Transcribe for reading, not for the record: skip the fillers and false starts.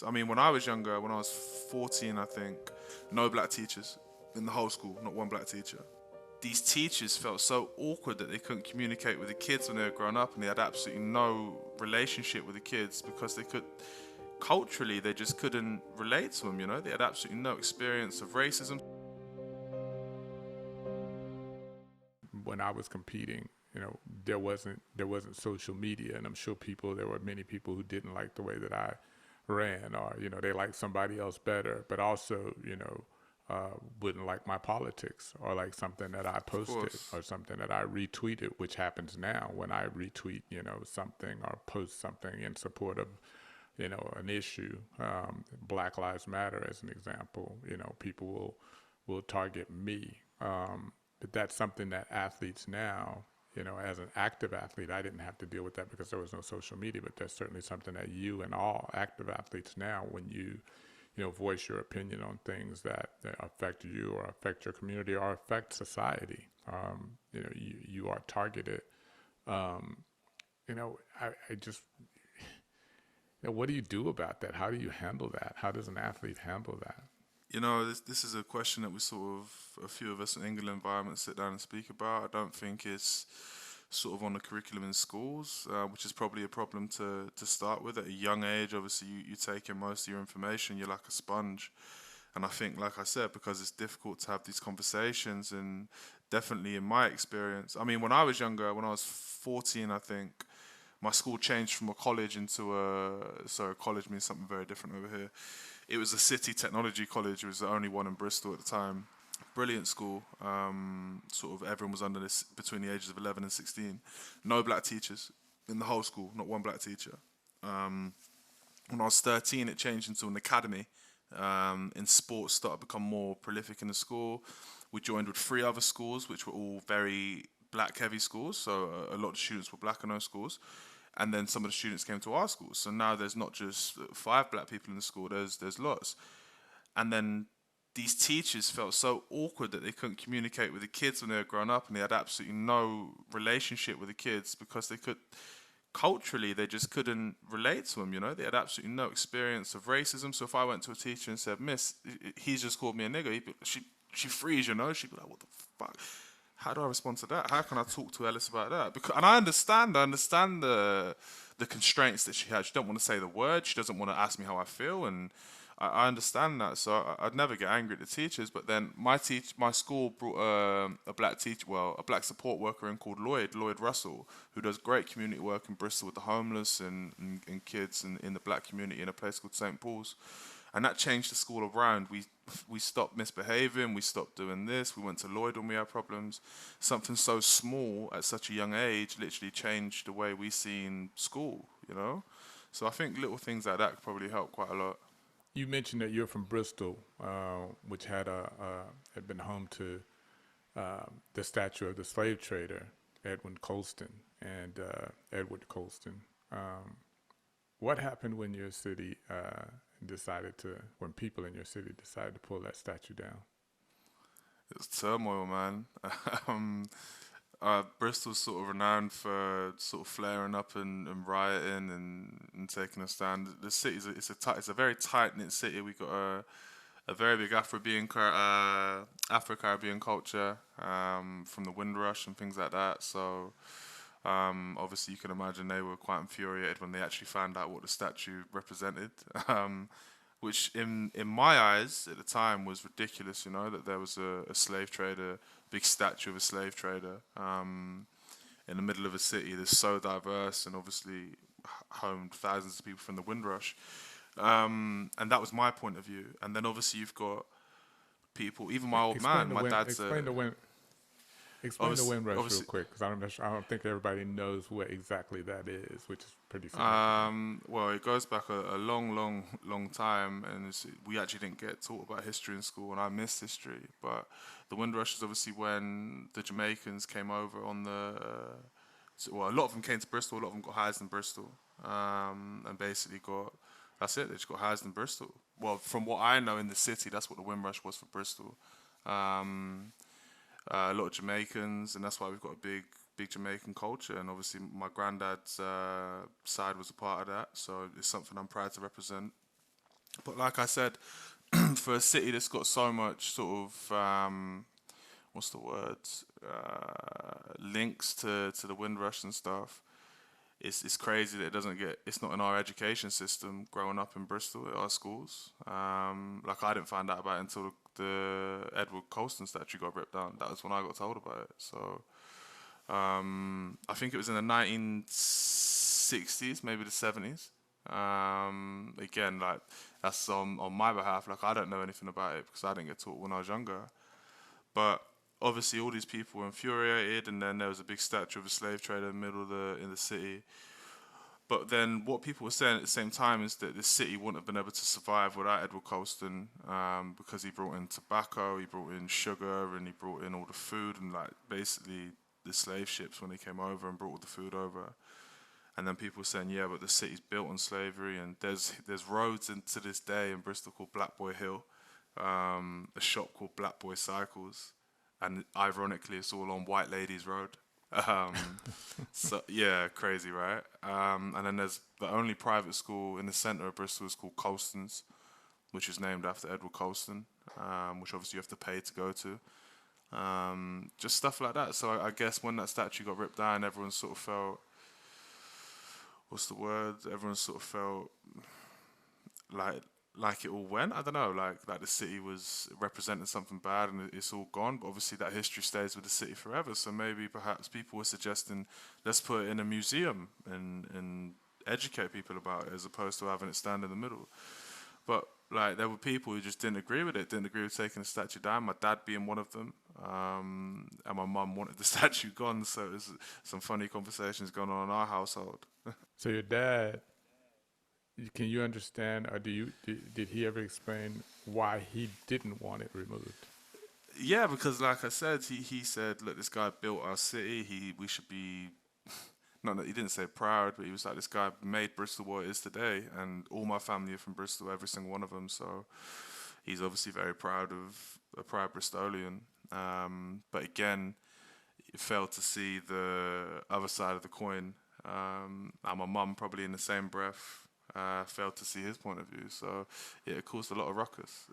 I mean, when I was younger, when I was 14, I think, no black teachers in the whole school, not one black teacher. These teachers felt so awkward that they couldn't communicate with the kids when they were growing up, and they had absolutely no relationship with the kids because they could, culturally, they just couldn't relate to them, you know? They had absolutely no experience of racism. When I was competing, there wasn't social media, and I'm sure there were many people who didn't like the way that I ran, or they liked somebody else better, but also wouldn't like my politics or like something that I Of posted course. or something that I retweeted, which happens now when I retweet something or post something in support of an issue. Black Lives Matter, as an example. People will target me. But that's something that athletes now, as an active athlete, I didn't have to deal with that because there was no social media, but that's certainly something that you and all active athletes now, when you voice your opinion on things that affect you or affect your community or affect society, you are targeted. Um, I just, what do you do about that? How do you handle that? How does an athlete handle that? This is a question that a few of us in England environment sit down and speak about. I don't think it's sort of on the curriculum in schools, which is probably a problem to start with at a young age. Obviously, you take in most of your information, you're like a sponge. And I think, like I said, because it's difficult to have these conversations, and definitely in my experience, I mean, when I was younger, when I was 14, I think, my school changed from a college into college means something very different over here. It was a city technology college. It was the only one in Bristol at the time. Brilliant school. Sort of everyone was under this between the ages of 11 and 16. No black teachers in the whole school, not one black teacher. When I was 13, it changed into an academy. In sports, started to become more prolific in the school. We joined with three other schools, which were all very black-heavy schools. So a lot of students were black in those schools, and then some of the students came to our schools. So now there's not just five black people in the school. There's lots, and then these teachers felt so awkward that they couldn't communicate with the kids when they were growing up, and they had absolutely no relationship with the kids because they could, culturally, they just couldn't relate to them. They had absolutely no experience of racism. So if I went to a teacher and said, "Miss, he's just called me a nigger," she freeze, she'd be like, "What the fuck?" How do I respond to that? How can I talk to Ellis about that? Because, and I understand the constraints that she had. She don't want to say the word. She doesn't want to ask me how I feel, and I understand that. So I'd never get angry at the teachers. But then my school brought a black teacher, well, a black support worker in called Lloyd Russell, who does great community work in Bristol with the homeless and kids in the black community in a place called St. Paul's. And that changed the school around. We stopped misbehaving. We stopped doing this. We went to Lloyd when we had problems. Something so small at such a young age literally changed the way we seen school. So I think little things like that could probably help quite a lot. You mentioned that you're from Bristol, which had been home to the statue of the slave trader Edwin Colston and Edward Colston. What happened when your city when people in your city decided to pull that statue down? It was turmoil, man. um, Bristol's sort of renowned for sort of flaring up and rioting and taking a stand. The city's it's a very tight knit city. We got a very big Afro Caribbean culture, from the Windrush and things like that. So obviously you can imagine they were quite infuriated when they actually found out what the statue represented. Which in my eyes at the time was ridiculous. That there was a slave trader, big statue of a slave trader, in the middle of a city that's so diverse and obviously homed thousands of people from the Windrush. And that was my point of view. And then obviously you've got people, even my old Explain man, the my wind. dad's a Explain the obviously, Windrush real obviously quick, because I don't think everybody knows what exactly that is, which is pretty significant. well, it goes back a long, long, long time, and we actually didn't get taught about history in school, and I missed history. But the Windrush is obviously when the Jamaicans came over on well, a lot of them came to Bristol, a lot of them got housed in Bristol, and basically that's it, they just got housed in Bristol. Well, from what I know in the city, that's what the Windrush was for Bristol. Um, a lot of Jamaicans, and that's why we've got a big Jamaican culture. And obviously, my granddad's side was a part of that, so it's something I'm proud to represent. But like I said, for a city that's got so much sort of what's the word, links to the Windrush and stuff, it's crazy that it's not in our education system growing up in Bristol at our schools. Like I didn't find out about it until the Edward Colston statue got ripped down. That was when I got told about it. So I think it was in the 1960s, maybe the 70s. Again, like that's on my behalf. Like I don't know anything about it because I didn't get taught when I was younger. But obviously, all these people were infuriated, and then there was a big statue of a slave trader in the middle of the city. But then what people were saying at the same time is that the city wouldn't have been able to survive without Edward Colston, because he brought in tobacco, he brought in sugar, and he brought in all the food and like basically the slave ships when they came over and brought all the food over. And then people were saying, yeah, but the city's built on slavery, and there's roads to this day in Bristol called Black Boy Hill, a shop called Black Boy Cycles, and ironically, it's all on White Ladies Road. Um, so yeah, crazy, right? And then there's the only private school in the centre of Bristol is called Colston's, which is named after Edward Colston, which obviously you have to pay to go to. Just stuff like that. So I guess when that statue got ripped down, everyone sort of felt, what's the word? Everyone sort of felt like it all went. I don't know, like the city was representing something bad and it's all gone. But obviously that history stays with the city forever. So maybe perhaps people were suggesting let's put it in a museum and educate people about it as opposed to having it stand in the middle. But like there were people who just didn't agree with it, didn't agree with taking the statue down. My dad being one of them, and my mum wanted the statue gone. So there's some funny conversations going on in our household. So your dad, can you understand, or did he ever explain why he didn't want it removed? Yeah, because like I said, he said, look, this guy built our city. We should be, not that he didn't say proud, but he was like, this guy made Bristol what it is today, and all my family are from Bristol, every single one of them. So he's obviously very proud of a proud Bristolian. But again, it failed to see the other side of the coin. And my mum probably in the same breath failed to see his point of view. So yeah, it caused a lot of ruckus.